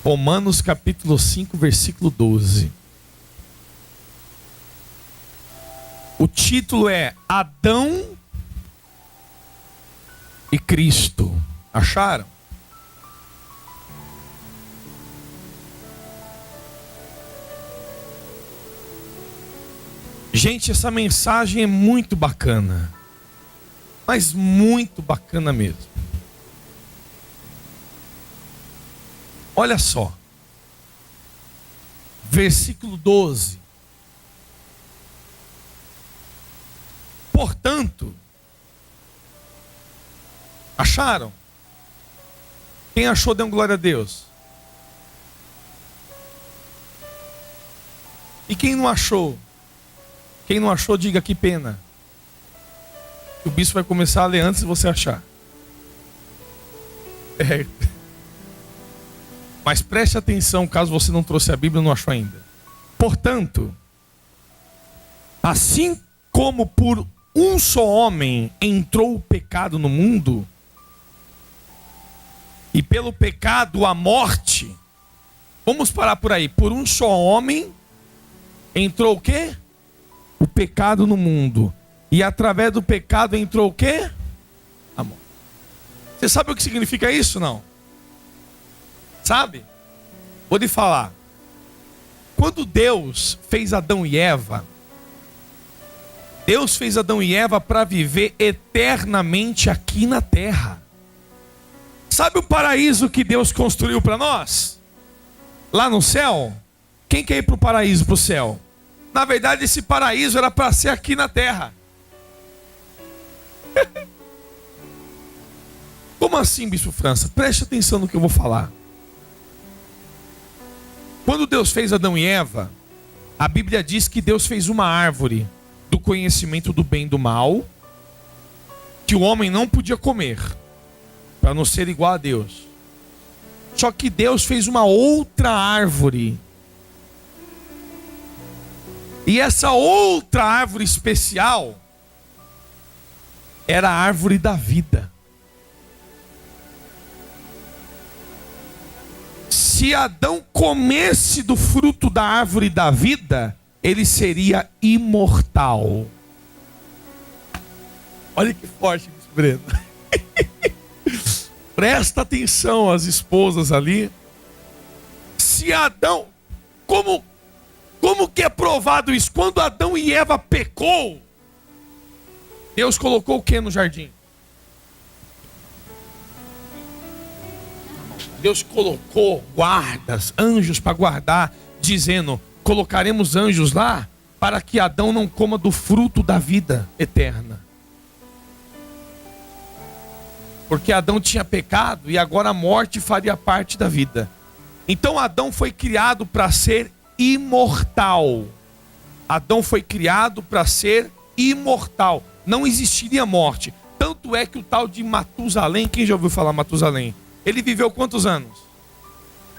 Romanos capítulo 5, versículo 12. O título é Adão e Cristo. Acharam? Gente, essa mensagem é muito bacana. Mas muito bacana mesmo. Olha só. Versículo 12. Portanto, acharam? Quem achou, dê um glória a Deus. E quem não achou? Quem não achou, diga que pena. O bispo vai começar a ler antes de você achar. Mas preste atenção, caso você não trouxe a Bíblia e não achou ainda. Portanto, assim como por um só homem entrou o pecado no mundo, e pelo pecado a morte, vamos parar por aí. Por um só homem entrou o quê? O pecado no mundo. E através do pecado entrou o quê? A morte. Você sabe o que significa isso, não? Sabe? Vou lhe falar. Quando Deus fez Adão e Eva, Deus fez Adão e Eva para viver eternamente aqui na terra. Sabe o paraíso que Deus construiu para nós? Lá no céu? Quem quer ir para o paraíso, para o céu? Na verdade, esse paraíso era para ser aqui na terra. Como assim, Bispo França? Preste atenção no que eu vou falar. Quando Deus fez Adão e Eva, a Bíblia diz que Deus fez uma árvore do conhecimento do bem e do mal, que o homem não podia comer, para não ser igual a Deus. Só que Deus fez uma outra árvore. E essa outra árvore especial era a árvore da vida. Se Adão comesse do fruto da árvore da vida, ele seria imortal. Olha que forte, Bispo Breno. Presta atenção, as esposas ali. Se Adão, como que é provado isso? Quando Adão e Eva pecou, Deus colocou o que no jardim? Deus colocou guardas, anjos para guardar, dizendo: colocaremos anjos lá para que Adão não coma do fruto da vida eterna. Porque Adão tinha pecado e agora a morte faria parte da vida. Então Adão foi criado para ser imortal. Adão foi criado para ser imortal. Não existiria morte. Tanto é que o tal de Matusalém, quem já ouviu falar Matusalém? Ele viveu quantos anos?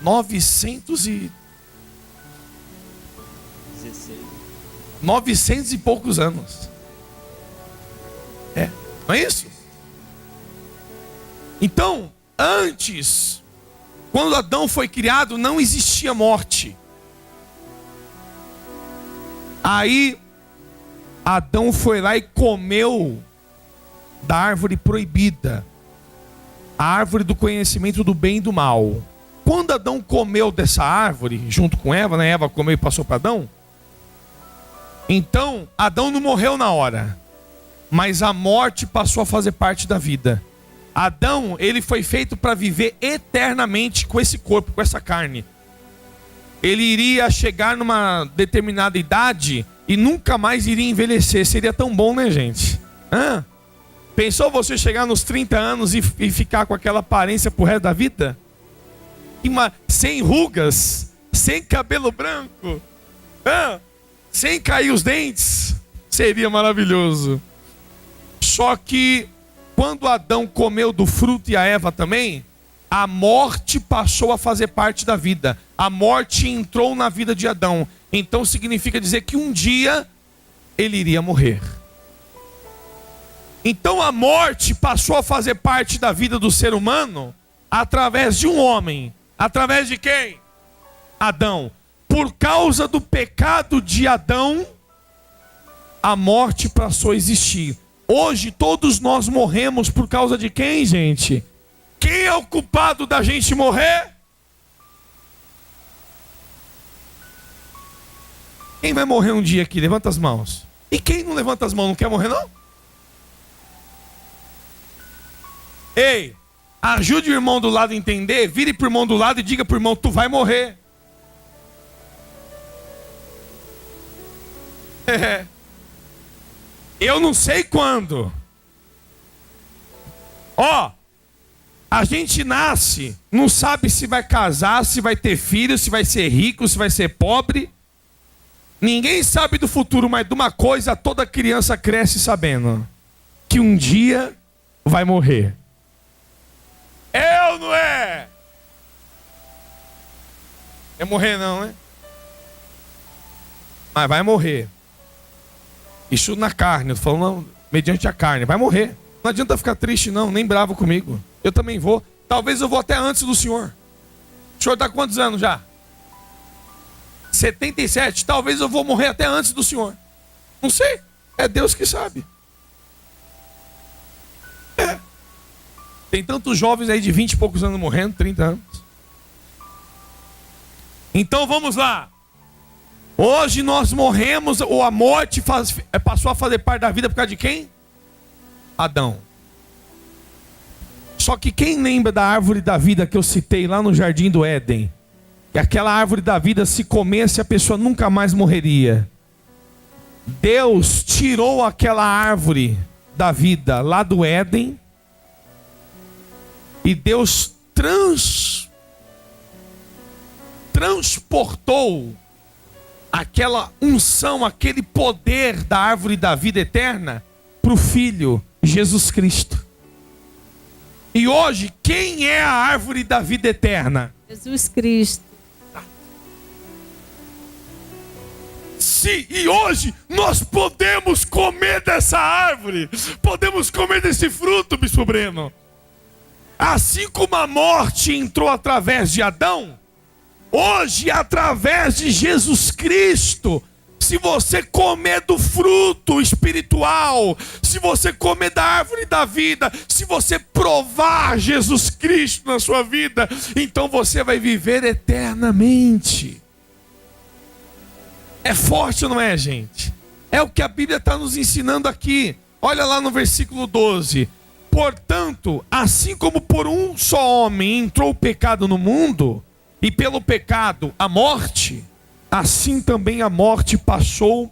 900 e poucos anos. Não é isso? Então, antes, quando Adão foi criado, não existia morte. Aí, Adão foi lá e comeu da árvore proibida, a árvore do conhecimento do bem e do mal. Quando Adão comeu dessa árvore, junto com Eva, né? Eva comeu e passou para Adão. Então, Adão não morreu na hora, mas a morte passou a fazer parte da vida. Adão, ele foi feito para viver eternamente com esse corpo, com essa carne. Ele iria chegar numa determinada idade e nunca mais iria envelhecer. Seria tão bom, né, gente? Pensou você chegar nos 30 anos e ficar com aquela aparência pro resto da vida? Sem rugas, sem cabelo branco, sem cair os dentes? Seria maravilhoso. Só que quando Adão comeu do fruto e a Eva também, a morte passou a fazer parte da vida. A morte entrou na vida de Adão. Então significa dizer que um dia ele iria morrer. Então a morte passou a fazer parte da vida do ser humano através de um homem, Através de quem? Adão. Por causa do pecado de Adão, a morte passou a existir. Hoje todos nós morremos por causa de quem, gente? Quem é o culpado da gente morrer? Quem vai morrer um dia aqui? Levanta as mãos. E quem não levanta as mãos não quer morrer, não? Ei, ajude o irmão do lado a entender. Vire para o irmão do lado e diga para o irmão: tu vai morrer. Eu não sei quando. Ó, a gente nasce, não sabe se vai casar, se vai ter filho, se vai ser rico, se vai ser pobre. Ninguém sabe do futuro, mas de uma coisa toda criança cresce sabendo: que um dia vai morrer. É ou não é? É morrer não, né? Mas vai morrer. Isso na carne, eu tô falando mediante a carne. Vai morrer. Não adianta ficar triste não, nem bravo comigo. Eu também vou. Talvez eu vou até antes do senhor. O senhor está com quantos anos já? 77. Talvez eu vou morrer até antes do senhor. Não sei. É Deus que sabe. É. Tem tantos jovens aí de 20 e poucos anos morrendo, 30 anos. Então vamos lá. Hoje nós morremos, ou a morte passou a fazer parte da vida por causa de quem? Adão. Só que quem lembra da árvore da vida que eu citei lá no Jardim do Éden? Que aquela árvore da vida, se comesse, a pessoa nunca mais morreria. Deus tirou aquela árvore da vida lá do Éden. E Deus transportou aquela unção, aquele poder da árvore da vida eterna para o Filho, Jesus Cristo. E hoje, quem é a árvore da vida eterna? Jesus Cristo. E hoje nós podemos comer dessa árvore, podemos comer desse fruto, Bispo Breno. Assim como a morte entrou através de Adão, hoje através de Jesus Cristo, se você comer do fruto espiritual, se você comer da árvore da vida, se você provar Jesus Cristo na sua vida, então você vai viver eternamente. É forte, não é, gente? É o que a Bíblia está nos ensinando aqui. Olha lá no versículo 12. Portanto, assim como por um só homem entrou o pecado no mundo, e pelo pecado a morte, assim também a morte passou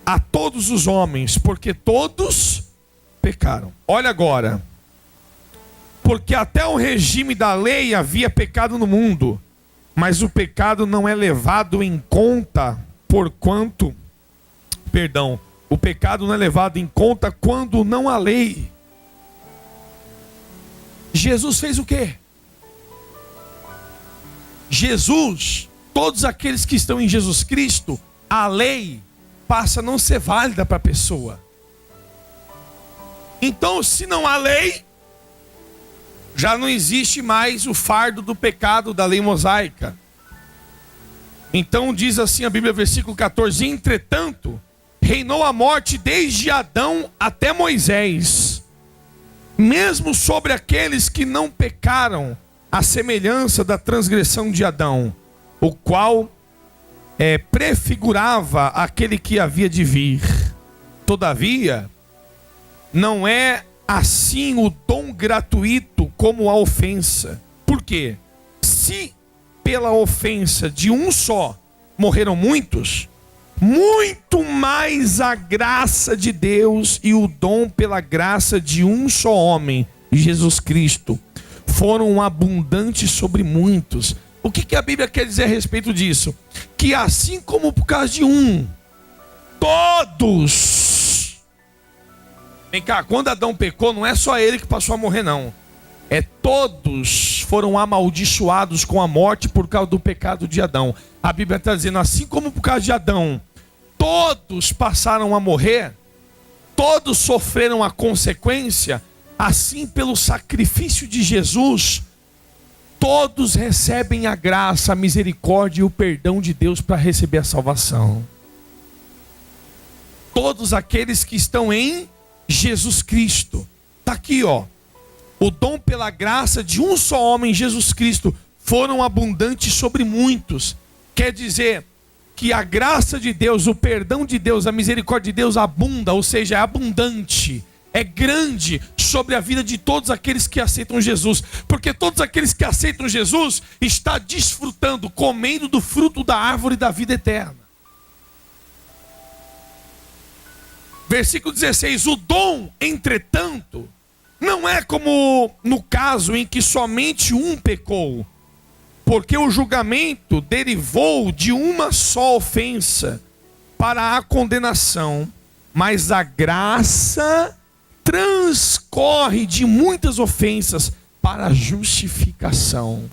a todos os homens, porque todos pecaram. Olha agora. Porque até o regime da lei havia pecado no mundo, mas o pecado não é levado em conta o pecado não é levado em conta quando não há lei. Jesus fez o quê? Jesus, todos aqueles que estão em Jesus Cristo, a lei passa a não ser válida para a pessoa. Então, se não há lei, já não existe mais o fardo do pecado da lei mosaica. Então diz assim a Bíblia, versículo 14: entretanto, reinou a morte desde Adão até Moisés, mesmo sobre aqueles que não pecaram, à semelhança da transgressão de Adão, o qual prefigurava aquele que havia de vir. Todavia, não é assim o dom gratuito como a ofensa. Por quê? Se pela ofensa de um só morreram muitos, muito mais a graça de Deus e o dom pela graça de um só homem, Jesus Cristo, foram abundantes sobre muitos. O que a Bíblia quer dizer a respeito disso? Que assim como por causa de um, todos. Vem cá, quando Adão pecou, não é só ele que passou a morrer, não. Todos foram amaldiçoados com a morte por causa do pecado de Adão. A Bíblia está dizendo, assim como por causa de Adão, todos passaram a morrer, todos sofreram a consequência, assim pelo sacrifício de Jesus, todos recebem a graça, a misericórdia e o perdão de Deus para receber a salvação. Todos aqueles que estão em Jesus Cristo. Está aqui, ó. O dom pela graça de um só homem, Jesus Cristo, foram abundantes sobre muitos. Quer dizer que a graça de Deus, o perdão de Deus, a misericórdia de Deus abunda, ou seja, é abundante, é grande sobre a vida de todos aqueles que aceitam Jesus. Porque todos aqueles que aceitam Jesus estão desfrutando, comendo do fruto da árvore da vida eterna. Versículo 16, o dom, entretanto, não é como no caso em que somente um pecou, porque o julgamento derivou de uma só ofensa para a condenação, mas a graça transcorre de muitas ofensas para a justificação.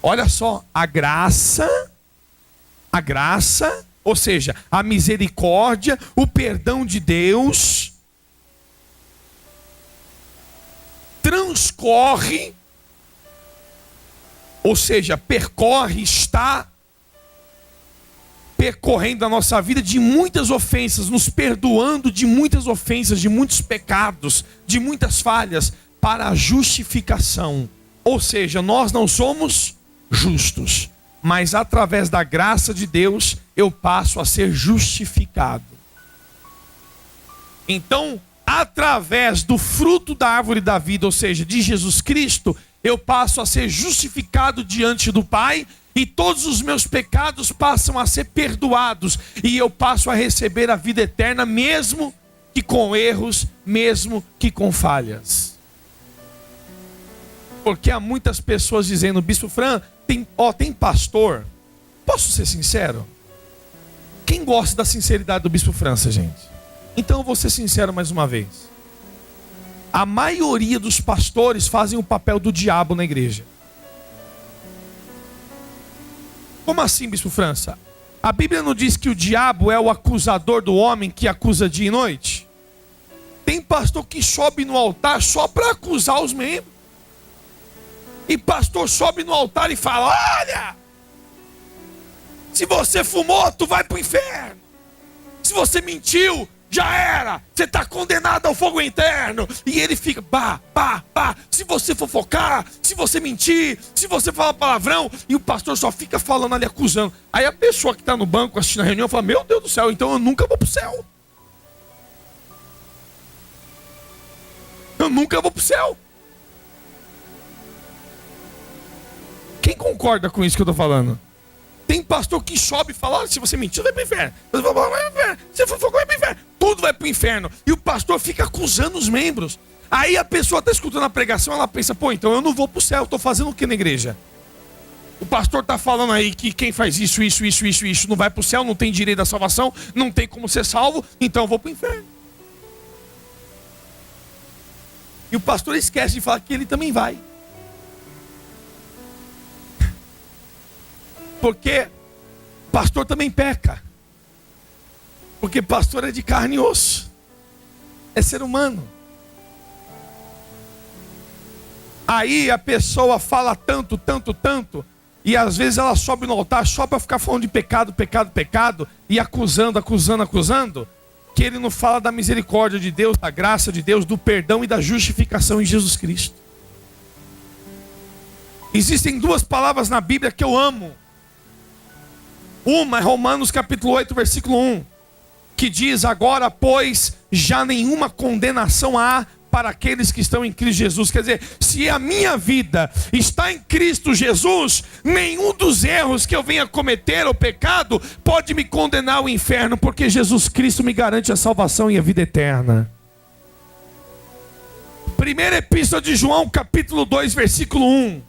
Olha só, a graça, ou seja, a misericórdia, o perdão de Deus, transcorre, ou seja, percorre, está percorrendo a nossa vida de muitas ofensas, nos perdoando de muitas ofensas, de muitos pecados, de muitas falhas, para a justificação. Ou seja, nós não somos justos, mas através da graça de Deus, eu passo a ser justificado. Então, através do fruto da árvore da vida, ou seja, de Jesus Cristo, eu passo a ser justificado diante do Pai, e todos os meus pecados passam a ser perdoados, e eu passo a receber a vida eterna, mesmo que com erros, mesmo que com falhas. Porque há muitas pessoas dizendo, Bispo Fran, tem pastor, posso ser sincero? Quem gosta da sinceridade do Bispo França, gente? Então eu vou ser sincero mais uma vez. A maioria dos pastores fazem o papel do diabo na igreja. Como assim, Bispo França? A Bíblia não diz que o diabo é o acusador do homem que acusa dia e noite? Tem pastor que sobe no altar só para acusar os membros. E pastor sobe no altar e fala, olha, se você fumou, tu vai para o inferno. Se você mentiu, já era, você está condenado ao fogo eterno. E ele fica, se você fofocar, se você mentir, se você falar palavrão. E o pastor só fica falando ali, acusando. Aí a pessoa que está no banco assistindo a reunião fala, meu Deus do céu, então eu nunca vou para o céu. Eu nunca vou para o céu. Quem concorda com isso que eu estou falando? Tem pastor que sobe e fala, se você mentiu, vai para o inferno. Se for fogo, vai para o inferno. Tudo vai para o inferno. E o pastor fica acusando os membros. Aí a pessoa está escutando a pregação, ela pensa, pô, então eu não vou para o céu, estou fazendo o que na igreja? O pastor está falando aí que quem faz isso, não vai para o céu, não tem direito à salvação, não tem como ser salvo, então eu vou para o inferno. E o pastor esquece de falar que ele também vai. Porque pastor também peca. Porque pastor é de carne e osso. É ser humano. Aí a pessoa fala tanto, e às vezes ela sobe no altar só para ficar falando de pecado, e acusando, que ele não fala da misericórdia de Deus, da graça de Deus, do perdão e da justificação em Jesus Cristo. Existem duas palavras na Bíblia que eu amo. Uma é Romanos capítulo 8, versículo 1, que diz, agora, pois, já nenhuma condenação há para aqueles que estão em Cristo Jesus. Quer dizer, se a minha vida está em Cristo Jesus, nenhum dos erros que eu venha cometer, ou pecado, pode me condenar ao inferno, porque Jesus Cristo me garante a salvação e a vida eterna. Primeira epístola de João, capítulo 2, versículo 1.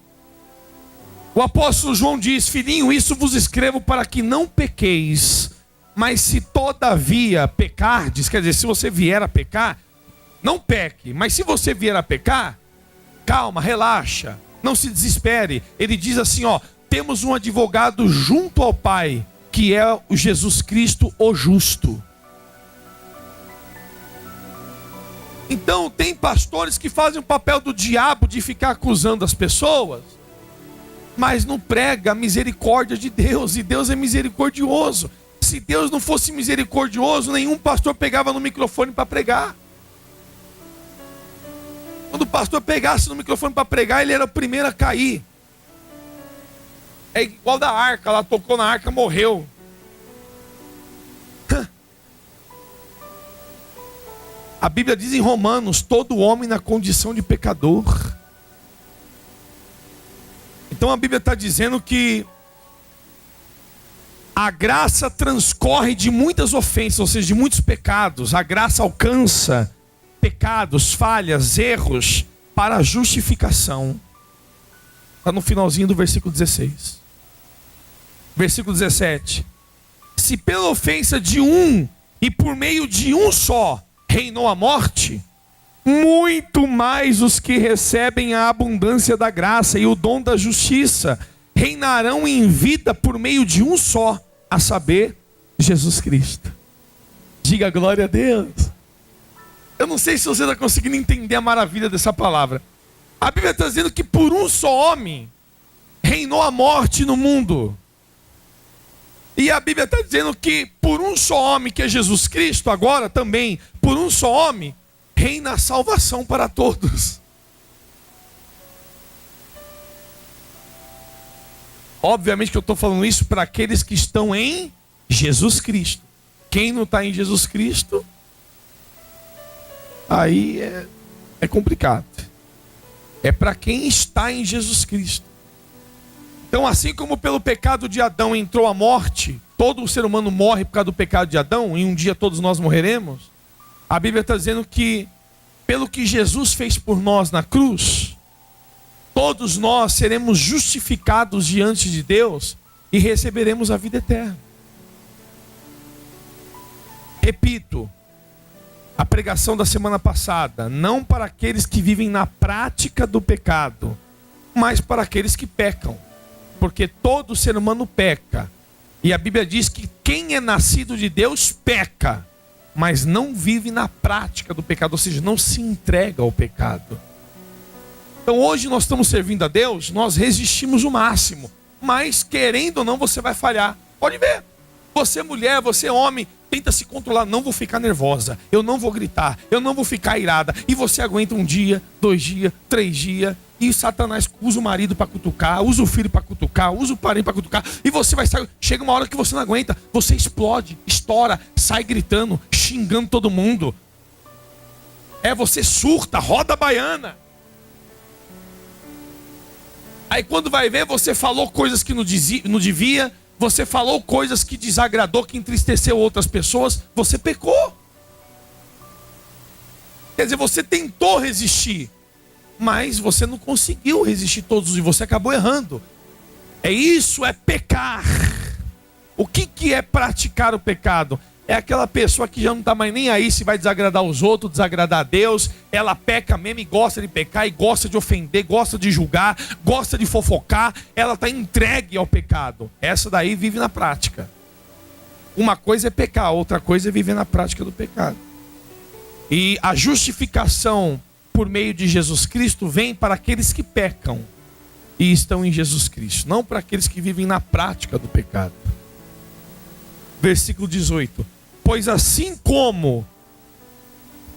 O apóstolo João diz, filhinho, isso vos escrevo para que não pequeis, mas se todavia pecardes, quer dizer, se você vier a pecar, não peque, mas se você vier a pecar, calma, relaxa, não se desespere. Ele diz assim, ó, temos um advogado junto ao Pai, que é o Jesus Cristo, o justo. Então tem pastores que fazem o papel do diabo de ficar acusando as pessoas, mas não prega a misericórdia de Deus, e Deus é misericordioso. Se Deus não fosse misericordioso, nenhum pastor pegava no microfone para pregar. Quando o pastor pegasse no microfone para pregar, ele era o primeiro a cair. É igual da arca, ela tocou na arca, morreu. A Bíblia diz em Romanos, todo homem na condição de pecador. Então a Bíblia está dizendo que a graça transcorre de muitas ofensas, ou seja, de muitos pecados. A graça alcança pecados, falhas, erros para a justificação. Está no finalzinho do versículo 16. Versículo 17. Se pela ofensa de um e por meio de um só reinou a morte, muito mais os que recebem a abundância da graça e o dom da justiça reinarão em vida por meio de um só, a saber, Jesus Cristo. Diga glória a Deus. Eu não sei se você está conseguindo entender a maravilha dessa palavra. A Bíblia está dizendo que por um só homem reinou a morte no mundo. E a Bíblia está dizendo que por um só homem, que é Jesus Cristo, agora também, por um só homem, reina a salvação para todos. Obviamente que eu estou falando isso para aqueles que estão em Jesus Cristo. Quem não está em Jesus Cristo, aí é complicado. É para quem está em Jesus Cristo. Então, assim como pelo pecado de Adão entrou a morte, todo o ser humano morre por causa do pecado de Adão, e um dia todos nós morreremos. A Bíblia está dizendo que, pelo que Jesus fez por nós na cruz, todos nós seremos justificados diante de Deus e receberemos a vida eterna. Repito, a pregação da semana passada, não para aqueles que vivem na prática do pecado, mas para aqueles que pecam. Porque todo ser humano peca. E a Bíblia diz que quem é nascido de Deus peca, mas não vive na prática do pecado, ou seja, não se entrega ao pecado. Então hoje nós estamos servindo a Deus, nós resistimos o máximo, mas querendo ou não você vai falhar. Pode ver, você mulher, você homem, tenta se controlar, não vou ficar nervosa, eu não vou gritar, eu não vou ficar irada, e você aguenta um dia, 2 dias, 3 dias, e Satanás usa o marido para cutucar, usa o filho para cutucar, usa o parente para cutucar, e você vai sair, chega uma hora que você não aguenta, você explode, estoura, sai gritando, xingando todo mundo. Você surta, roda a baiana. Aí quando vai ver, você falou coisas que não devia, você falou coisas que desagradou, que entristeceu outras pessoas, você pecou. Quer dizer, você tentou resistir, mas você não conseguiu resistir todos e você acabou errando. Isso é pecar. O que é praticar o pecado? É aquela pessoa que já não está mais nem aí se vai desagradar os outros, desagradar a Deus. Ela peca mesmo e gosta de pecar, e gosta de ofender, gosta de julgar, gosta de fofocar. Ela está entregue ao pecado. Essa daí vive na prática. Uma coisa é pecar, outra coisa é viver na prática do pecado. E a justificação por meio de Jesus Cristo vem para aqueles que pecam e estão em Jesus Cristo, não para aqueles que vivem na prática do pecado. Versículo 18. Pois assim como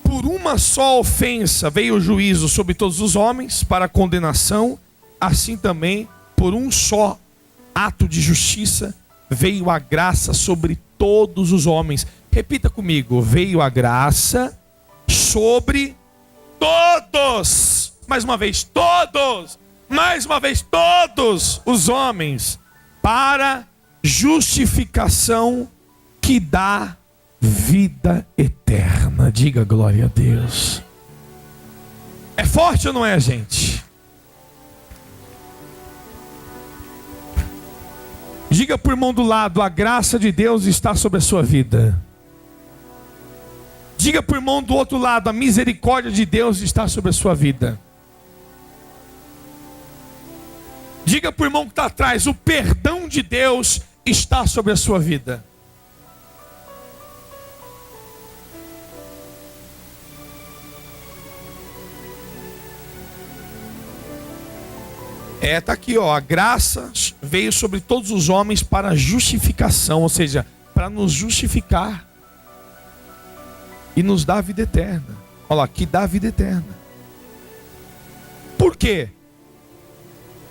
por uma só ofensa veio o juízo sobre todos os homens para a condenação, assim também por um só ato de justiça veio a graça sobre todos os homens. Repita comigo: veio a graça sobre todos. Mais uma vez, todos. Mais uma vez, todos os homens, para justificação que dá vida eterna. Diga glória a Deus. É forte ou não é, gente? Diga para o irmão do lado: a graça de Deus está sobre a sua vida. Diga para o irmão do outro lado: a misericórdia de Deus está sobre a sua vida. Diga para o irmão que está atrás: o perdão de Deus está sobre a sua vida. Tá aqui, ó. A graça veio sobre todos os homens para justificação, ou seja, para nos justificar e nos dar a vida eterna. Olha lá, que dá a vida eterna. Por quê?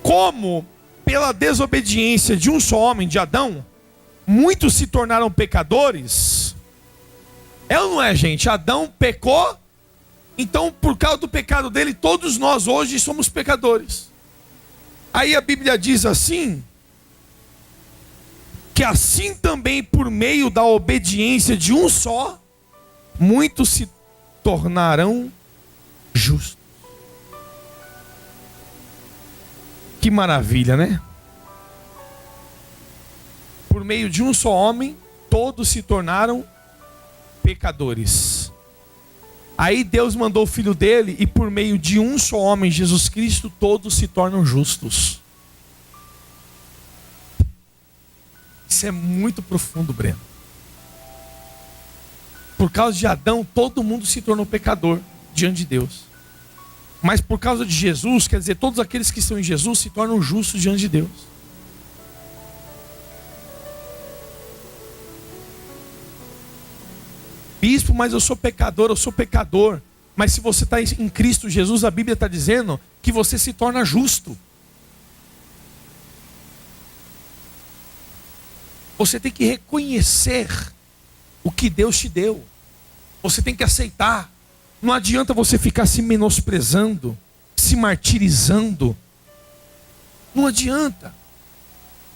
Como pela desobediência de um só homem, de Adão, muitos se tornaram pecadores. É ou não é, gente? Adão pecou, então por causa do pecado dele, todos nós hoje somos pecadores. Aí a Bíblia diz assim, que assim também por meio da obediência de um só, muitos se tornarão justos. Que maravilha, né? Por meio de um só homem, todos se tornaram pecadores. Aí Deus mandou o Filho dele, e por meio de um só homem, Jesus Cristo, todos se tornam justos. Isso é muito profundo, Breno. Por causa de Adão, todo mundo se tornou pecador diante de Deus. Mas por causa de Jesus, quer dizer, todos aqueles que estão em Jesus se tornam justos diante de Deus. Bispo, mas eu sou pecador, eu sou pecador. Mas se você está em Cristo Jesus, a Bíblia está dizendo que você se torna justo. Você tem que reconhecer o que Deus te deu. Você tem que aceitar. Não adianta você ficar se menosprezando, se martirizando. Não adianta.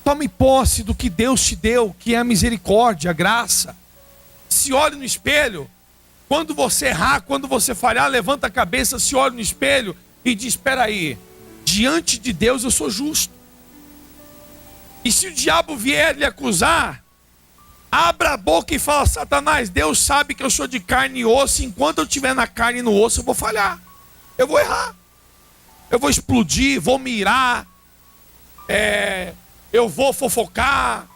Tome posse do que Deus te deu, que é a misericórdia, a graça. Se olhe no espelho. Quando você errar, quando você falhar, levanta a cabeça, se olhe no espelho e diz: espera aí, diante de Deus eu sou justo. E se o diabo vier lhe acusar, abra a boca e fala: Satanás, Deus sabe que eu sou de carne e osso. Enquanto eu estiver na carne e no osso, eu vou falhar, eu vou errar, eu vou explodir, vou mirar, eu vou fofocar,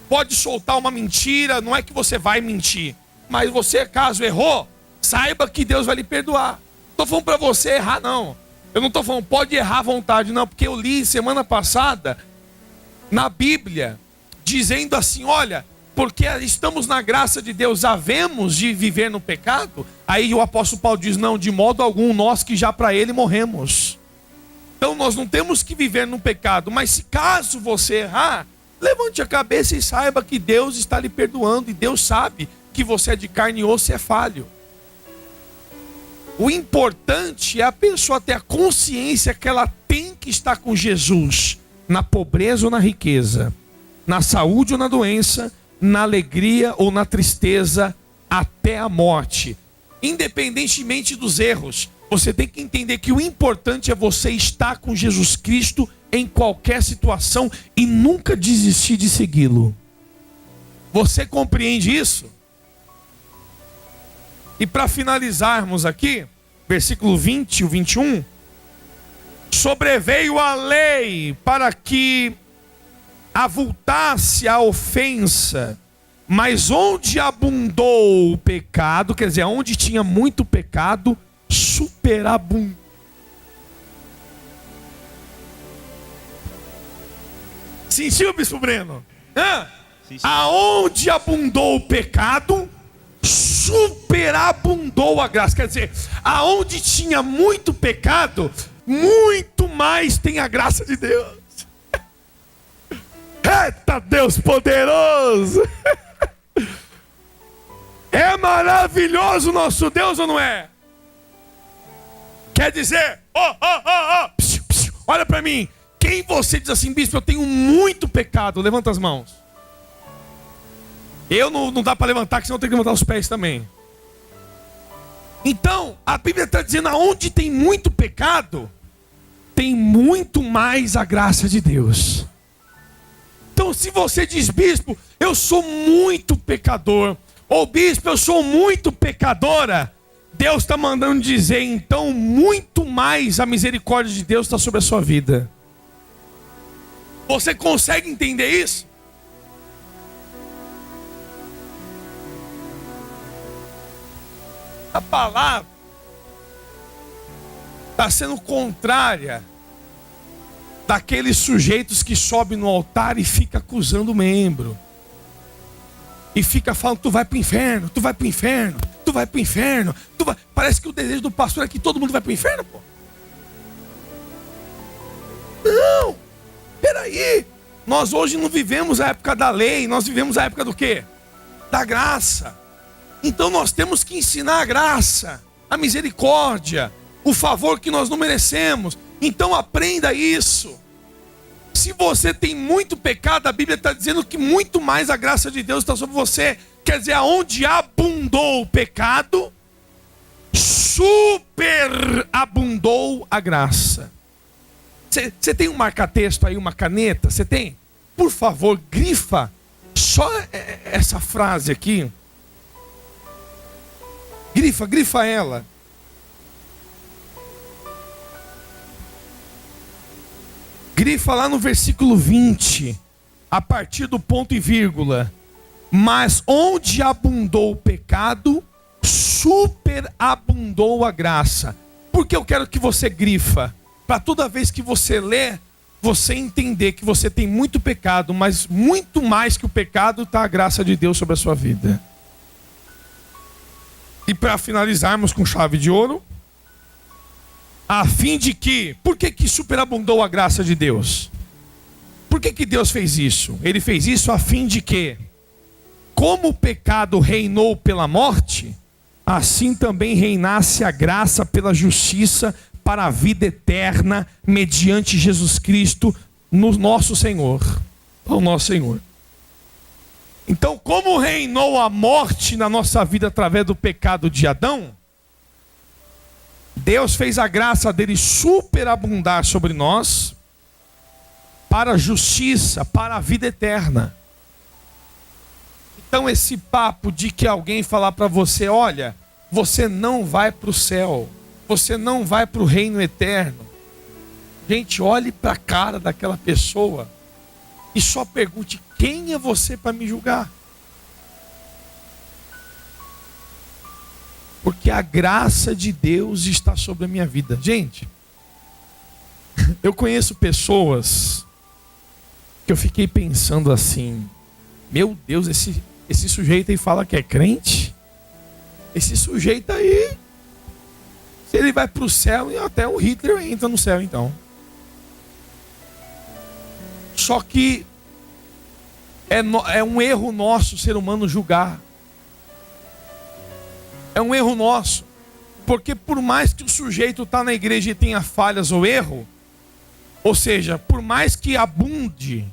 pode soltar uma mentira. Não é que você vai mentir, mas você, caso errou, saiba que Deus vai lhe perdoar. Não estou falando para você errar, não. Eu não estou falando pode errar à vontade, não. Porque eu li semana passada na Bíblia dizendo assim: olha, porque estamos na graça de Deus, havemos de viver no pecado. Aí o apóstolo Paulo diz: não, de modo algum, nós que já para ele morremos. Então nós não temos que viver no pecado. Mas se caso você errar, levante a cabeça e saiba que Deus está lhe perdoando. E Deus sabe que você é de carne e osso e é falho. O importante é a pessoa ter a consciência que ela tem que estar com Jesus, na pobreza ou na riqueza, na saúde ou na doença, na alegria ou na tristeza, até a morte. Independentemente dos erros, você tem que entender que o importante é você estar com Jesus Cristo em qualquer situação e nunca desistir de segui-lo. Você compreende isso? E para finalizarmos aqui, versículo 20 e 21, sobreveio a lei para que avultasse a ofensa, mas onde abundou o pecado, quer dizer, onde tinha muito pecado, superabundou. Sentiu, Bispo Breno? Aonde abundou o pecado, superabundou a graça. Quer dizer, aonde tinha muito pecado, muito mais tem a graça de Deus. Eita Deus poderoso! É maravilhoso o nosso Deus ou não é? Quer dizer, olha para mim. Quem você diz assim: bispo, eu tenho muito pecado, levanta as mãos. Eu não dá para levantar, que senão eu tenho que levantar os pés também. Então, a Bíblia está dizendo: aonde tem muito pecado, tem muito mais a graça de Deus. Então, se você diz: bispo, eu sou muito pecador, ou bispo, eu sou muito pecadora, Deus está mandando dizer: então, muito mais a misericórdia de Deus está sobre a sua vida. Você consegue entender isso? A palavra está sendo contrária daqueles sujeitos que sobem no altar e fica acusando o membro. E fica falando, tu vai para o inferno, tu vai para o inferno, tu vai para o inferno. Parece que o desejo do pastor é que todo mundo vai para o inferno, pô. Não, peraí. Nós hoje não vivemos a época da lei, nós vivemos a época do quê? Da graça. Então nós temos que ensinar a graça, a misericórdia, o favor que nós não merecemos. Então aprenda isso. Se você tem muito pecado, a Bíblia está dizendo que muito mais a graça de Deus está sobre você. Quer dizer, aonde abundou o pecado, superabundou a graça. Você tem um marca-texto aí, uma caneta? Você tem? Por favor, grifa só essa frase aqui. Grifa ela. Grifa lá no versículo 20, a partir do ponto e vírgula. Mas onde abundou o pecado, superabundou a graça. Por que eu quero que você grifa? Para toda vez que você lê, você entender que você tem muito pecado, mas muito mais que o pecado está a graça de Deus sobre a sua vida. E para finalizarmos com chave de ouro, a fim de que, por que superabundou a graça de Deus? Por que Deus fez isso? Ele fez isso a fim de que, como o pecado reinou pela morte, assim também reinasse a graça pela justiça para a vida eterna, mediante Jesus Cristo, no nosso Senhor. O nosso Senhor. Então, como reinou a morte na nossa vida através do pecado de Adão, Deus fez a graça dele superabundar sobre nós para a justiça, para a vida eterna. Então esse papo de que alguém falar para você, olha, você não vai para o céu, você não vai para o reino eterno. Gente, olhe para a cara daquela pessoa e só pergunte, quem é você para me julgar? Porque a graça de Deus está sobre a minha vida. Gente, eu conheço pessoas que eu fiquei pensando assim, meu Deus, esse sujeito aí fala que é crente? Esse sujeito aí, se ele vai para o céu, até o Hitler entra no céu então. Só que é um erro nosso, ser humano, julgar. É um erro nosso. Porque por mais que o sujeito está na igreja e tenha falhas ou erro, ou seja, por mais que abunde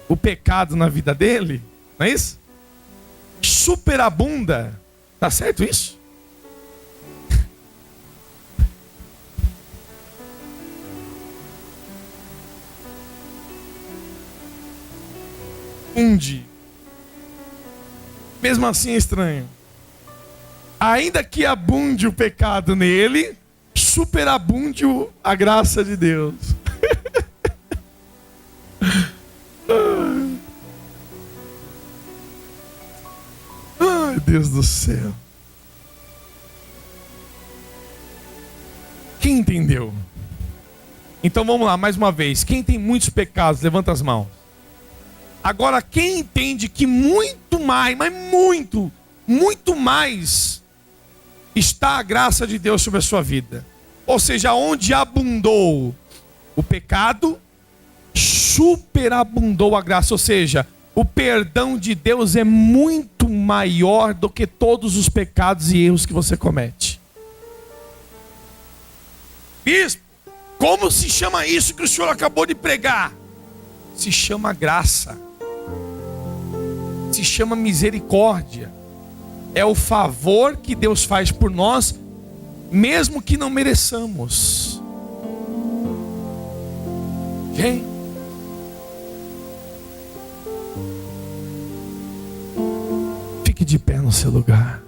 o pecado na vida dele, não é isso? Superabunda. Tá certo isso? Mesmo assim é estranho. Ainda que abunde o pecado nele, superabunde a graça de Deus. Ai, Deus do céu. Quem entendeu? Então vamos lá, mais uma vez. Quem tem muitos pecados, levanta as mãos. Agora, quem entende que muito mais, mas muito mais está a graça de Deus sobre a sua vida. Ou seja, onde abundou o pecado, superabundou a graça. Ou seja, o perdão de Deus é muito maior do que todos os pecados e erros que você comete. Bispo, como se chama isso que o senhor acabou de pregar? Se chama graça. Se chama misericórdia. É o favor que Deus faz por nós, mesmo que não mereçamos. Gente, fique de pé no seu lugar.